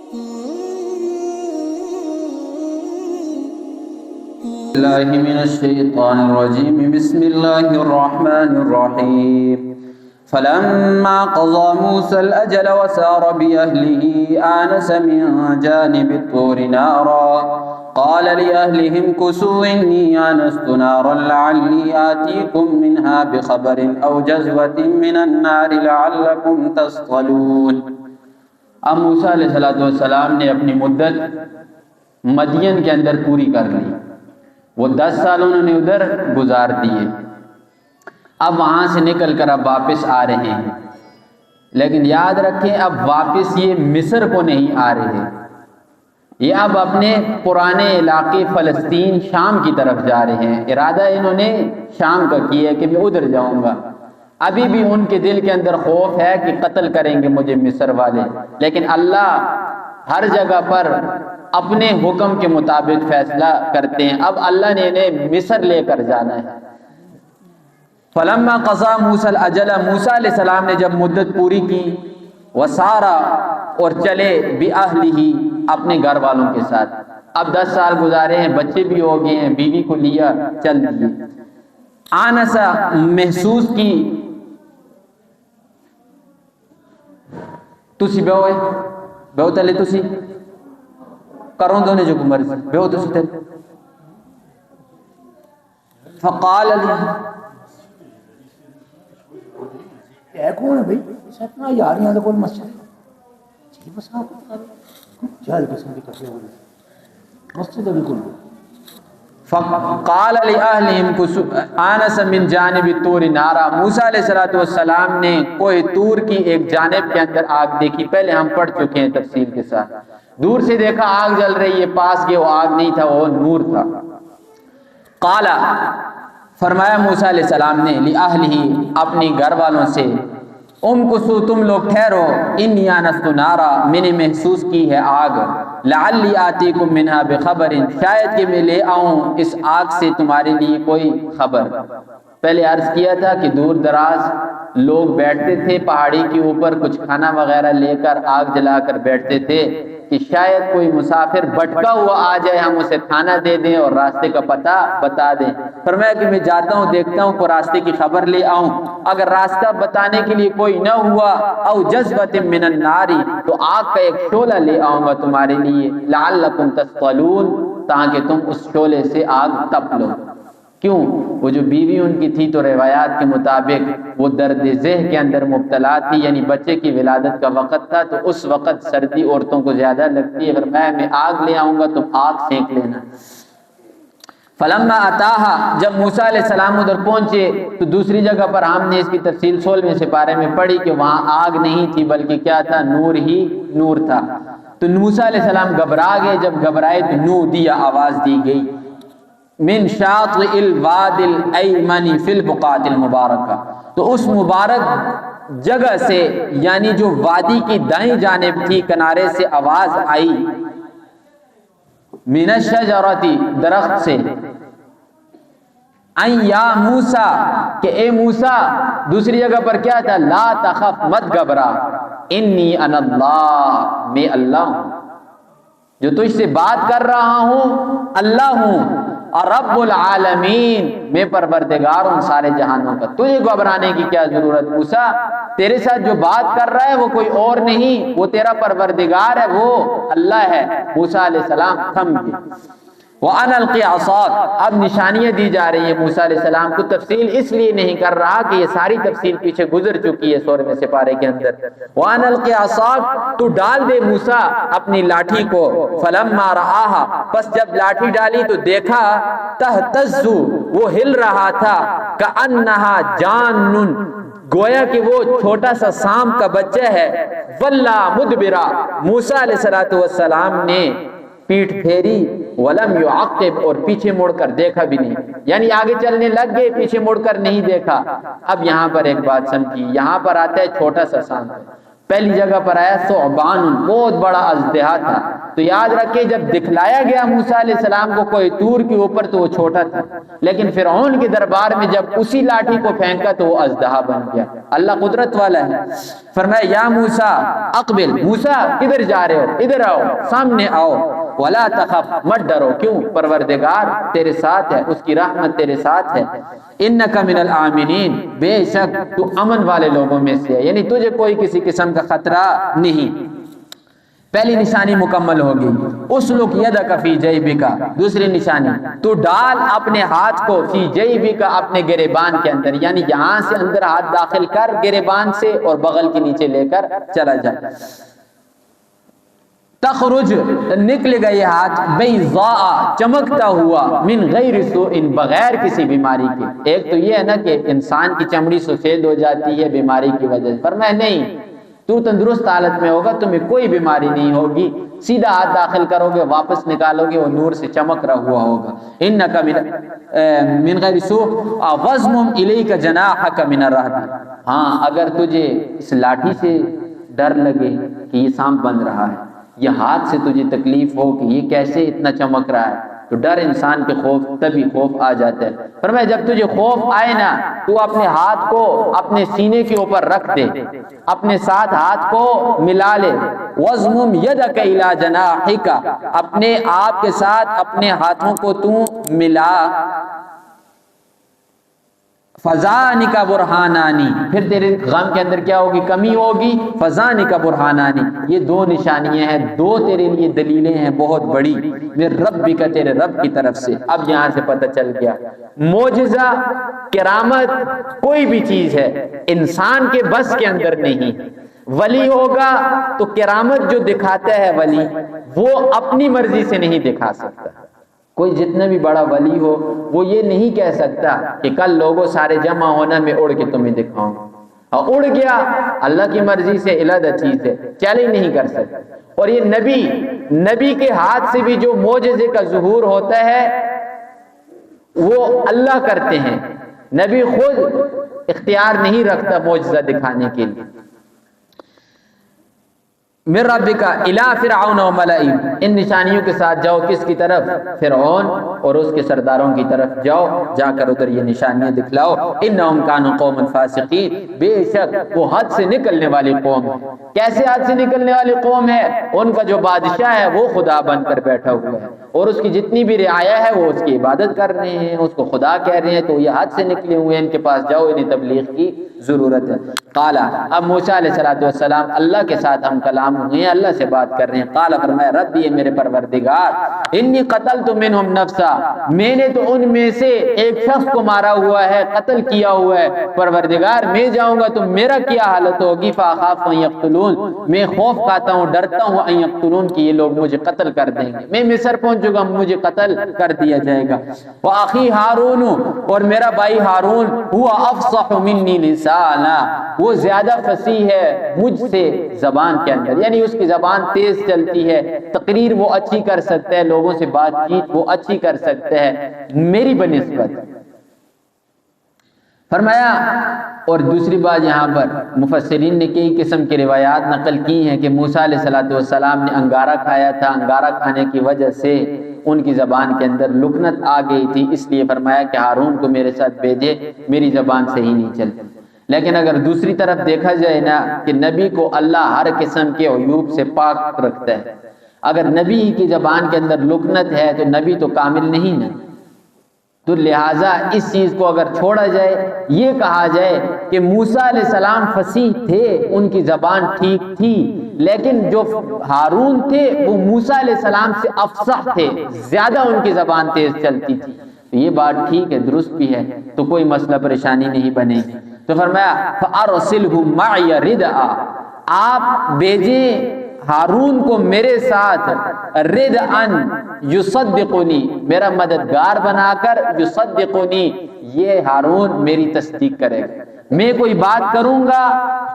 الله من الشيطان الرجيم. بسم الله الرحمن الرحيم. فلما قضى موسى الأجل وسار بأهله آنس من جانب الطور نارا قال لأهلهم كثوا إني آنست نارا لعلي آتيكم منها بخبر أو جزوة من النار لعلكم تصطلون. اب موسیٰ علیہ السلام نے اپنی مدت مدین کے اندر پوری کر لی. وہ 10 سال انہوں نے ادھر گزار دیے. اب وہاں سے نکل کر اب واپس آ رہے ہیں، لیکن یاد رکھیں اب واپس یہ مصر کو نہیں آ رہے، یہ اب اپنے پرانے علاقے فلسطین شام کی طرف جا رہے ہیں. ارادہ انہوں نے شام کا کیا کہ میں ادھر جاؤں گا. ابھی بھی ان کے دل کے اندر خوف ہے کہ قتل کریں گے مجھے مصر والے، لیکن اللہ ہر جگہ پر اپنے حکم کے مطابق فیصلہ کرتے ہیں. اب اللہ نے انہیں مصر لے کر جانا ہے. فلما قضا موسیٰ الاجل، موسیٰ علیہ السلام نے جب مدت پوری کی، وسارا اور چلے بأہلہ اپنے گھر والوں کے ساتھ. اب 10 سال گزارے ہیں، بچے بھی ہو گئے ہیں، بیوی کو لیا چل دیے. آنسا محسوس کی تسی بہو تلے تسی کروں دونے جو مرضی بہو تسی تلے. فقال علی اے کون ہے بھائی اتنا یاریاں دے کول مسجد جی بس آپ جہل قسم کی کٹے ہوئے مسجد ابھی کول. فقال لأهلهم آنس من جانب الطور نارا. موسیٰ علیہ السلام نے کوہ طور کی ایک جانب کے اندر آگ دیکھی. پہلے ہم پڑھ چکے ہیں تفصیل کے ساتھ. دور سے دیکھا آگ جل رہی ہے، پاس گئے وہ آگ نہیں تھا، وہ نور تھا. قال فرمایا موسیٰ علیہ السلام نے لأهله اپنی گھر والوں سے، امکثوا تم لوگ ٹھہرو، انی آنست نارا میں نے محسوس کی ہے آگ، لعلی آتیکم منہا بخبر شاید کہ میں لے آؤں اس آگ سے تمہارے لیے کوئی خبر. پہلے عرض کیا تھا کہ دور دراز لوگ بیٹھتے تھے پہاڑی کے اوپر، کچھ کھانا وغیرہ لے کر آگ جلا کر بیٹھتے تھے کہ شاید کوئی مسافر بھٹکا ہوا آ جائے، ہم اسے کھانا دے دیں اور راستے کا پتہ بتا دیں. فرمایا کہ میں جاتا ہوں دیکھتا ہوں کوئی راستے کی خبر لے آؤں. اگر راستہ بتانے کے لیے کوئی نہ ہوا، او جذبۃ من النار تو آگ کا ایک شعلہ لے آؤں گا تمہارے لیے، لعلکم تصطلون تاکہ تم اس شعلے سے آگ تپ لو. کیوں؟ وہ جو بیوی ان کی تھی تو روایات کے مطابق وہ درد ذہ کے اندر مبتلا تھی، یعنی بچے کی ولادت کا وقت تھا، تو اس وقت سردی عورتوں کو زیادہ لگتی ہے. اگر میں آگ لے آؤں گا تم آگ سینک لینا. فلما اتاہا جب موسیٰ علیہ السلام ادھر پہنچے تو دوسری جگہ پر ہم نے اس کی تفصیل 16ویں سپارے میں پڑھی کہ وہاں آگ نہیں تھی بلکہ کیا تھا؟ نور ہی نور تھا. تو موسیٰ علیہ السلام گھبرا گئے. جب گھبرائے تو نودی آواز دی گئی من شاطئ الواد الایمن فی البقعۃ المبارکہ، تو اس مبارک جگہ سے یعنی جو وادی کی دائیں جانب تھی کنارے سے آواز آئی، من الشجرۃ درخت سے، ان یا موسیٰ کہ اے موسیٰ. دوسری جگہ پر کیا تھا؟ لا تخف مت گھبرا، انی انا اللہ میں اللہ ہوں، جو تجھ سے بات کر رہا ہوں اللہ ہوں، اور رب العالمین میں پروردگار ہوں سارے جہانوں کا. تجھے گھبرانے کی کیا ضرورت موسیٰ؟ تیرے ساتھ جو بات کر رہا ہے وہ کوئی اور نہیں، وہ تیرا پروردگار ہے، وہ اللہ ہے. موسیٰ علیہ السلام تھم گئے. وَأَنَا أَلْقِ عَصَاكَ اب نشانیاں دی جا رہی ہیں موسیٰ علیہ السلام کو. تفصیل اس لیے نہیں کر رہا کہ یہ ساری تفصیل پیچھے گزر چکی ہے 16ویں سپارے کے اندر. وَأَنَا أَلْقِ عَصَاكَ تو ڈال دے موسیٰ اپنی لاٹھی کو. فَلَمَّا رَآهَا پس جب لاٹھی ڈالی تو دیکھا تہتز وہ ہل رہا تھا، كَأَنَّهَا جَانٌ گویا کہ وہ چھوٹا سا سانپ کا بچہ ہے. وَلَّا مُدْبِرًا موسیٰ علیہ السلام نے پیٹھ پھیری، ولم یعقب اور پیچھے مڑ کر دیکھا بھی نہیں، یعنی آگے چلنے لگ گئے پیچھے مڑ کر نہیں دیکھا. اب یہاں پر ایک بات سمجھی، یہاں پر آتا ہے چھوٹا سا سانپ. پہلی جگہ پر آیا ثعبان، بہت بڑا اژدہا تھا. تو یاد رکھے جب دکھلایا گیا موسیٰ علیہ السلام کو کوہ طور کے اوپر تو وہ چھوٹا تھا، لیکن فرعون کے دربار میں جب اسی لاٹھی کو پھینکا تو وہ اژدہا بن گیا. اللہ قدرت والا ہے. فرمایا یا موسیٰ اقبل، موسیٰ کدھر جا رہے ہو، ادھر آؤ، سامنے آؤ. ولا تخف، مت ڈرو، کیوں؟ پروردگار تیرے ساتھ ہے، اس کی رحمت تیرے ساتھ ہے. انک من الآمنین، بے شک تو امن والے لوگوں میں سے ہے، یعنی تجھے کوئی کسی قسم کا خطرہ نہیں. پہلی نشانی مکمل ہوگی. اسلک یدک فی جیبک، دوسری نشانی تو ڈال اپنے ہاتھ کو فی جیبک، اپنے گریبان کے اندر، یعنی یہاں سے اندر ہاتھ داخل کر گریبان سے اور بغل کے نیچے لے کر چلا جا. تخرج، نکلے گا یہ ہاتھ، بیضاء، چمکتا ہوا، من غیر سوء، بغیر کسی بیماری کے. ایک تو یہ ہے نا کہ انسان کی چمڑی سفید ہو جاتی ہے بیماری کی وجہ سے، فرمایا نہیں، تو تندرست حالت میں ہوگا، تمہیں کوئی بیماری نہیں ہوگی، سیدھا ہاتھ داخل کرو گے، واپس نکالو گے، وہ نور سے چمک رہا ہوا ہوگا. انک من غیر سوء وضمم الیک جناحک من الرہب. ہاں اگر تجھے اس لاٹھی سے ڈر لگے کہ یہ سانپ بن رہا ہے، یہ ہاتھ سے تجھے تکلیف ہو کہ یہ کیسے اتنا چمک رہا ہے، تو ڈر انسان کے خوف، تبھی خوف آ جاتا ہے. فرمایا جب تجھے خوف آئے نا تو اپنے ہاتھ کو اپنے سینے کے اوپر رکھ دے، اپنے ساتھ ہاتھ کو ملا لے. وَضْمُمْ يَدَكَ إِلَى جَنَاحِكَ، اپنے آپ کے ساتھ اپنے ہاتھوں کو تو ملا. فَذَانِكَ بُرْحَانَانِ، پھر تیرے غم کے اندر کیا ہوگی؟ کمی ہوگی. فَذَانِكَ بُرْحَانَانِ، یہ دو نشانیاں ہیں، دو تیرے لیے دلیلیں ہیں بہت بڑی، من ربک، تیرے رب کی طرف سے. اب یہاں سے پتہ چل گیا معجزہ، کرامت، کوئی بھی چیز ہے انسان کے بس کے اندر نہیں. ولی ہوگا تو کرامت جو دکھاتا ہے ولی، وہ اپنی مرضی سے نہیں دکھا سکتا. کوئی جتنا بھی بڑا ولی ہو وہ یہ نہیں کہہ سکتا کہ کل لوگوں سارے جمع ہونا میں اڑ کے تمہیں دکھاؤں، اور اڑ گیا اللہ کی مرضی سے علیحدہ چیز ہے، چیلنج نہیں کر سکتا. اور یہ نبی کے ہاتھ سے بھی جو معجزے کا ظہور ہوتا ہے وہ اللہ کرتے ہیں. نبی خود اختیار نہیں رکھتا معجزہ دکھانے کے لیے. من ربک الی فرعون وملئہ، ان نشانیوں کے ساتھ جاؤ کس کی طرف؟ فرعون اور اس کے سرداروں کی طرف جاؤ، جا کر ادھر یہ نشانیاں دکھلاؤ. انہم کانوا قوما فاسقین، بے شک وہ حد سے نکلنے والی قوم ہے. کیسے حد سے نکلنے والی قوم ہے؟ ان کا جو بادشاہ ہے وہ خدا بن کر بیٹھا ہوا ہے، اور اس کی جتنی بھی رعایا ہے وہ اس کی عبادت کر رہے ہیں، اس کو خدا کہہ رہے ہیں. تو یہ حد سے نکلے ہوئے ہیں، ان کے پاس جاؤ، انہیں تبلیغ کی ضرورت ہے. قالا، اب موسیٰ علیہ السلام اللہ کے ساتھ ہم کلام ہوئے ہیں، اللہ سے بات کر رہے ہیں. قالا، فرمایا ربی، یہ میرے پروردگار، انی قتلت منہم نفسا، میں نے تو ان میں سے ایک شخص کو مارا ہوا ہے، قتل کیا ہوا ہے. پروردگار میں جاؤں گا تو میرا کیا حالت ہوگی؟ فاخاف ان یقتلون، میں خوف کھاتا ہوں، ڈرتا ہوں ان یقتلون کہ یہ لوگ مجھے قتل کر دیں گے. میں مصر پہنچ چکا ہوں، مجھے قتل کر دیا جائے گا. واخی ہارون، اور میرا بھائی ہارون، ہوا افصح منی لسانا، وہ زیادہ فصیح ہے مجھ سے زبان کے اندر، یعنی اس کی زبان تیز چلتی ہے، تقریر وہ اچھی کر سکتا ہے، لوگوں سے بات چیت وہ اچھی کر سکتا ہے میری بنسبت. فرمایا، اور دوسری بات یہاں پر مفسرین نے کئی قسم کی روایات نقل کی ہیں کہ موسیٰ علیہ السلام نے انگارہ کھایا تھا، انگارہ کھانے کی وجہ سے ان کی زبان کے اندر لکنت آ گئی تھی، اس لیے فرمایا کہ ہارون کو میرے ساتھ بھیجے، میری زبان صحیح نہیں چلتی. لیکن اگر دوسری طرف دیکھا جائے نا کہ نبی کو اللہ ہر قسم کے عیوب سے پاک رکھتا ہے. اگر نبی کی زبان کے اندر لکنت ہے تو نبی تو کامل نہیں نا، تو لہٰذا اس چیز کو اگر چھوڑا جائے، یہ کہا جائے کہ موسیٰ علیہ السلام فصیح تھے، ان کی زبان ٹھیک تھی، لیکن جو ہارون تھے وہ موسیٰ علیہ السلام سے افصح تھے، زیادہ ان کی زبان تیز چلتی تھی. تو یہ بات ٹھیک ہے، درست بھی ہے، تو کوئی مسئلہ پریشانی نہیں بنے گی. تو فرمایا فَأَرْسِلْهُ مَعِيَ رِدْءً، آپ بھیجیں ہارون کو میرے ساتھ، رِدْءً یصدقنی، میرا مددگار بنا کر، یصدقنی، یہ ہارون میری تصدیق کرے گا. میں کوئی بات کروں گا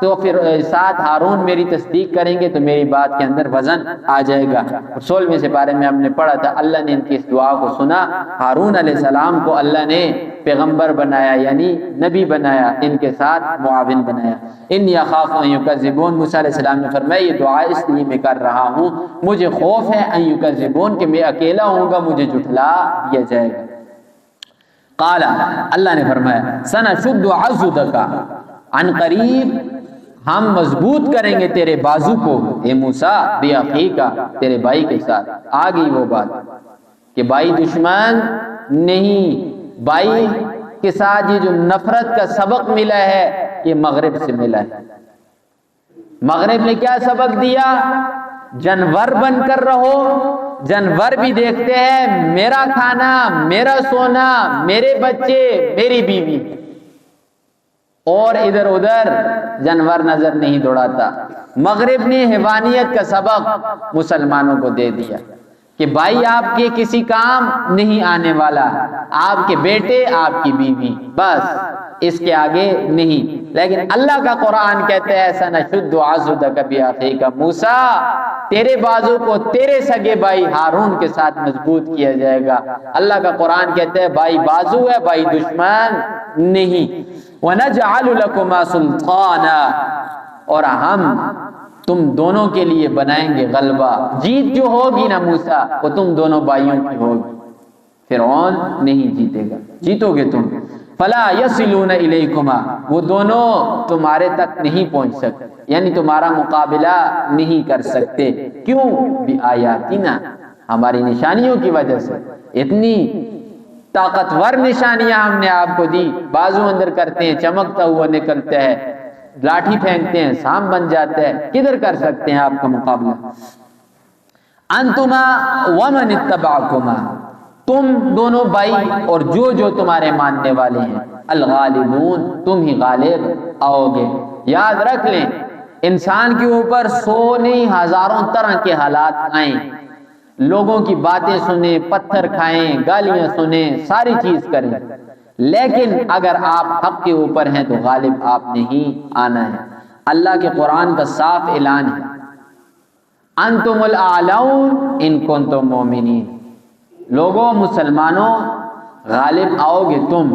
تو پھر ساتھ ہارون میری تصدیق کریں گے تو میری بات کے اندر وزن آ جائے گا۔ 16ویں سپارے میں ہم نے پڑھا تھا اللہ نے ان کی اس دعا کو سنا، ہارون علیہ السلام کو اللہ نے پیغمبر بنایا یعنی نبی بنایا، ان کے ساتھ معاون بنایا۔ انی اخاف ان یکذبون، موسیٰ علیہ السلام نے فرمایا یہ دعا اس لیے میں کر رہا ہوں مجھے خوف ہے ان یکذبون کہ میں اکیلا ہوں گا، مجھے جھٹلا دیا جائے گا۔ قال اللہ نے فرمایا سنشد عضدک، عن قریب ہم مضبوط کریں گے تیرے بازو کو اے موسیٰ بأخیک، تیرے بھائی کے ساتھ۔ آ گئی وہ بات کہ بھائی دشمن نہیں، بھائی کے ساتھ یہ جو نفرت کا سبق ملا ہے یہ مغرب سے ملا ہے۔ مغرب نے کیا سبق دیا؟ جانور بن کر رہو، جانور بھی دیکھتے ہیں میرا کھانا، میرا سونا، میرے بچے، میری بیوی، اور ادھر ادھر جانور نظر نہیں دوڑاتا۔ مغرب نے حیوانیت کا سبق مسلمانوں کو دے دیا کہ بھائی آپ کے کسی کام نہیں آنے والا، آپ کے بیٹے، آپ کی بیوی، بس اس کے آگے نہیں۔ لیکن اللہ کا قرآن کہتا ہے سنشد عضدک بأخیک موسیٰ، تیرے بازو کو تیرے سگے بھائی ہارون کے ساتھ مضبوط کیا جائے گا۔ اللہ کا قرآن کہتا ہے بھائی بازو ہے، بھائی دشمن نہیں۔ وَنَجْعَلُ لَكُمَا سُلْطَانًا، اور ہم تم دونوں کے لیے بنائیں گے غلبہ، جیت جو ہوگی نا موسیٰ وہ تم دونوں بھائیوں کی ہوگی، فرعون نہیں جیتے گا، جیتو گے تم۔ فَلَا يَصِلُونَ إِلَيْكُمَا، وہ دونوں تمہارے تک نہیں پہنچ سکتے، یعنی تمہارا مقابلہ نہیں کر سکتے۔ کیوں؟ بِآیاتِنَا، ہماری نشانیوں کی وجہ سے۔ اتنی طاقتور نشانیاں ہم نے آپ کو دی، بازو اندر کرتے ہیں چمکتا ہوا نکلتا ہے، لاٹھی پھینکتے ہیں سانپ بن جاتا ہے، کدھر کر سکتے ہیں آپ کا مقابلہ؟ انتما ومن اتبعکما، تم دونوں بھائی اور جو جو تمہارے ماننے والے ہیں، الغالبون، تم ہی غالب آؤ گے۔ یاد رکھ لیں انسان کے اوپر 100 نہیں ہزاروں طرح کے حالات آئیں، لوگوں کی باتیں سنیں، پتھر کھائیں، گالیاں سنیں، ساری چیز کریں، لیکن اگر آپ حق کے اوپر ہیں تو غالب آپ نے ہی آنا ہے۔ اللہ کے قرآن کا صاف اعلان ہے انتم الاعلون ان کنتم مومنین، لوگوں مسلمانوں غالب آؤ گے تم،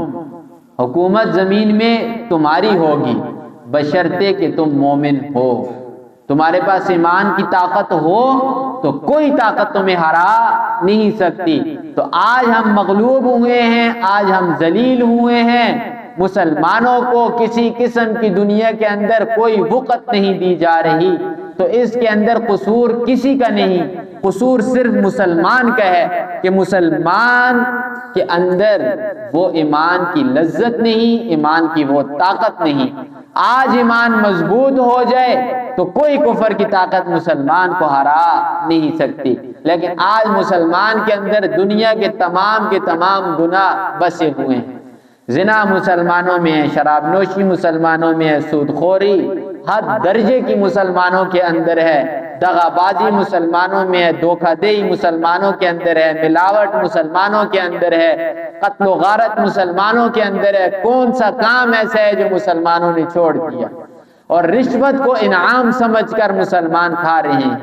حکومت زمین میں تمہاری ہوگی بشرطے کہ تم مومن ہو، تمہارے پاس ایمان کی طاقت ہو تو کوئی طاقت تمہیں ہرا نہیں سکتی۔ تو آج ہم مغلوب ہوئے ہیں، آج ہم ذلیل ہوئے ہیں، مسلمانوں کو کسی قسم کی دنیا کے اندر کوئی وقت نہیں دی جا رہی، تو اس کے اندر قصور کسی کا نہیں، قصور صرف مسلمان کا ہے کہ مسلمان کے اندر وہ ایمان کی لذت نہیں، ایمان کی وہ طاقت نہیں۔ آج ایمان مضبوط ہو جائے تو کوئی کفر کی طاقت مسلمان کو ہرا نہیں سکتی، لیکن آج مسلمان کے اندر دنیا کے تمام گناہ بسے ہوئے ہیں۔ زنا مسلمانوں میں ہے، شراب نوشی مسلمانوں میں ہے، سود خوری ہر درجے کی مسلمانوں کے اندر ہے، دغا بازی مسلمانوں میں ہے، دھوکہ دہی مسلمانوں کے اندر ہے، ملاوٹ مسلمانوں کے اندر ہے، قتل و غارت مسلمانوں کے اندر ہے۔ کون سا کام ایسا ہے جو مسلمانوں نے چھوڑ دیا؟ اور رشوت کو انعام سمجھ کر مسلمان کھا رہے ہیں،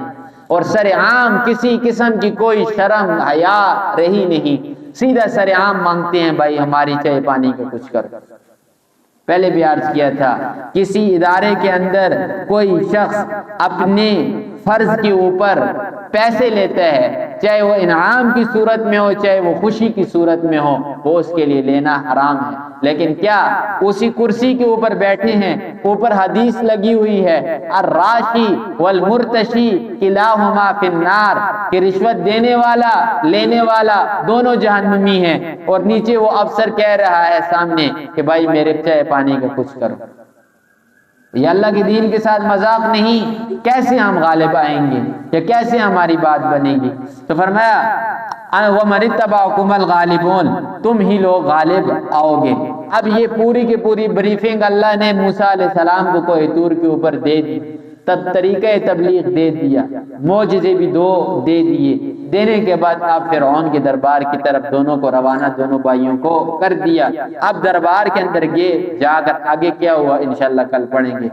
اور سر عام کسی قسم کی کوئی شرم حیا رہی نہیں، سیدھا سر عام مانگتے ہیں بھائی ہماری چائے پانی کا کچھ کر۔ پہلے بھی عرض کیا تھا کسی ادارے کے اندر کوئی شخص اپنے فرض کے اوپر پیسے لیتا ہے، چاہے وہ انعام کی صورت میں ہو چاہے وہ خوشی کی صورت میں ہو، وہ اس کے لیے لینا حرام ہے۔ لیکن کیا اسی کرسی کے اوپر بیٹھے ہیں، اوپر حدیث لگی ہوئی ہے الراشی والمرتشی کلاہما فی النار، کہ رشوت دینے والا لینے والا دونوں جہنمی ہیں، اور نیچے وہ افسر کہہ رہا ہے سامنے کہ بھائی میرے چائے پانی کا کچھ کرو۔ یہ اللہ کے دین کے ساتھ مذاق نہیں، کیسے ہم غالب آئیں گے یا کیسے ہماری بات بنے گی؟ تو فرمایا وَمَنِ اتَّبَعَكُمُ الْغَالِبُونَ، تم ہی لوگ غالب آؤ گے۔ اب یہ پوری کی پوری بریفنگ اللہ نے موسیٰ علیہ السلام کو کوہ طور کے اوپر دے دی، تب طریقہ تبلیغ دے دیا، معجزے بھی 2 دے دیے، دینے کے بعد اب فرعون کے دربار کی طرف دونوں کو روانہ، دونوں بھائیوں کو کر دیا۔ اب دربار کے اندر گئے، جا کر آگے کیا ہوا انشاءاللہ کل پڑھیں گے۔